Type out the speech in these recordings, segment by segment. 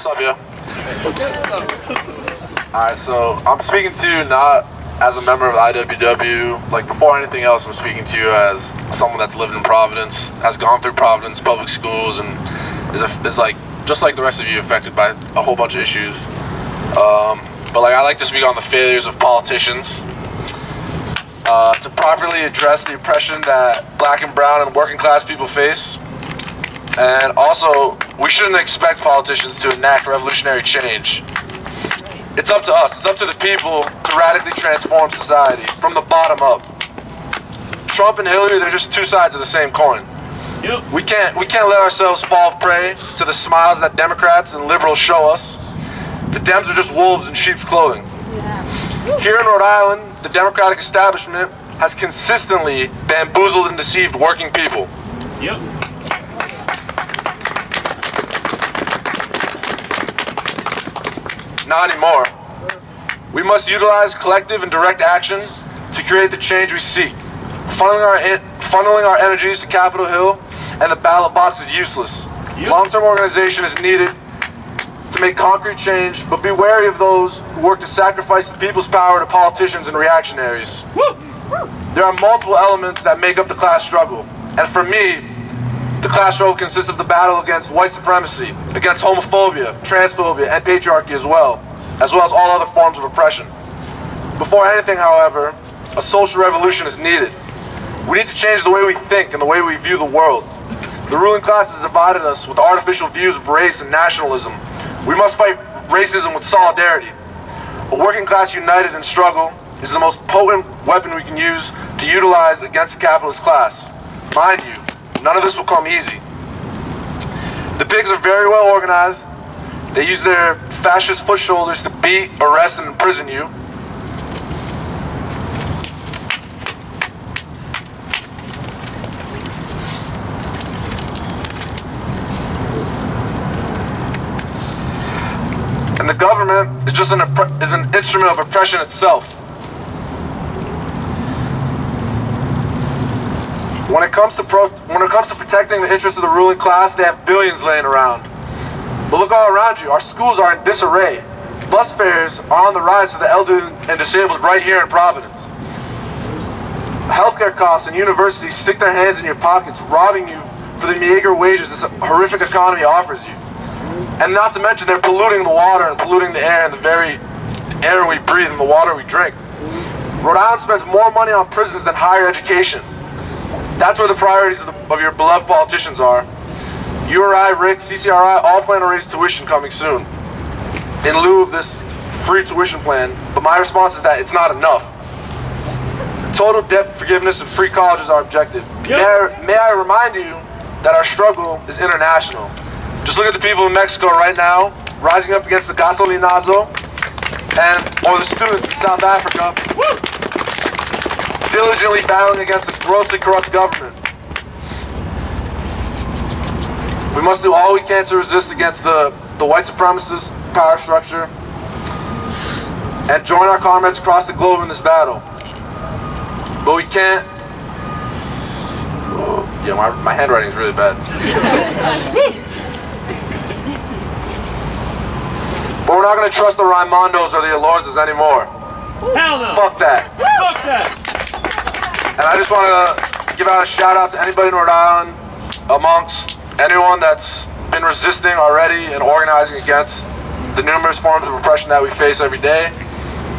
What's up, yo? Alright, so I'm speaking to you not as a member of the IWW. Like, before anything else, I'm speaking to you as someone that's lived in Providence, has gone through Providence Public Schools, and is like, just like the rest of you, affected by a whole bunch of issues. But like, I like to speak on the failures of politicians. To properly address the oppression that black and brown and working class people face. And also, we shouldn't expect politicians to enact revolutionary change. It's up to us, it's up to the people to radically transform society from the bottom up. Trump and Hillary, they're just two sides of the same coin. Yep. We can't let ourselves fall prey to the smiles that Democrats and liberals show us. The Dems are just wolves in sheep's clothing. Yeah. Here in Rhode Island, the Democratic establishment has consistently bamboozled and deceived working people. Yep. Not anymore. We must utilize collective and direct action to create the change we seek. Funneling our energies to Capitol Hill and the ballot box is useless. Yep. Long-term organization is needed to make concrete change, but be wary of those who work to sacrifice the people's power to politicians and reactionaries. Woo! There are multiple elements that make up the class struggle, and for me, the class struggle consists of the battle against white supremacy, against homophobia, transphobia, and patriarchy as well as all other forms of oppression. Before anything, however, a social revolution is needed. We need to change the way we think and the way we view the world. The ruling class has divided us with artificial views of race and nationalism. We must fight racism with solidarity. A working class united in struggle is the most potent weapon we can use to utilize against the capitalist class. Mind you, none of this will come easy. The pigs are very well organized. They use their fascist foot shoulders to beat, arrest, and imprison you. And the government is just an instrument of oppression itself. When it comes to protecting the interests of the ruling class, they have billions laying around. But look all around you. Our schools are in disarray. Bus fares are on the rise for the elderly and disabled right here in Providence. Healthcare costs and universities stick their hands in your pockets, robbing you for the meager wages this horrific economy offers you. And not to mention, they're polluting the water and polluting the air and the very air we breathe and the water we drink. Rhode Island spends more money on prisons than higher education. That's where the priorities of your beloved politicians are. URI, RIC, CCRI all plan to raise tuition coming soon in lieu of this free tuition plan, but my response is that it's not enough. Total debt forgiveness and free college is our objective. Yep. May I remind you that our struggle is international. Just look at the people in Mexico right now, rising up against the gasolinazo, or the students in South Africa, diligently battling against a grossly corrupt government. We must do all we can to resist against the white supremacist power structure and join our comrades across the globe in this battle. But we can't... Yeah, my handwriting is really bad. But we're not going to trust the Raimondos or the Alorzas anymore. Hell no! Fuck that. Fuck that! And I just want to give out a shout out to anybody in Rhode Island, amongst anyone that's been resisting already and organizing against the numerous forms of oppression that we face every day.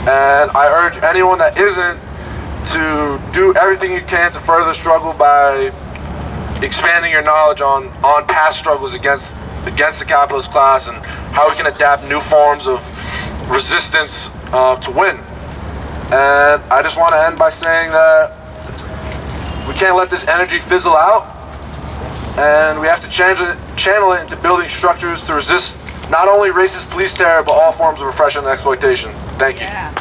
And I urge anyone that isn't to do everything you can to further the struggle by expanding your knowledge on past struggles against the capitalist class and how we can adapt new forms of resistance to win. And I just want to end by saying that we can't let this energy fizzle out, and we have to channel it into building structures to resist not only racist police terror, but all forms of oppression and exploitation. Thank you. Yeah.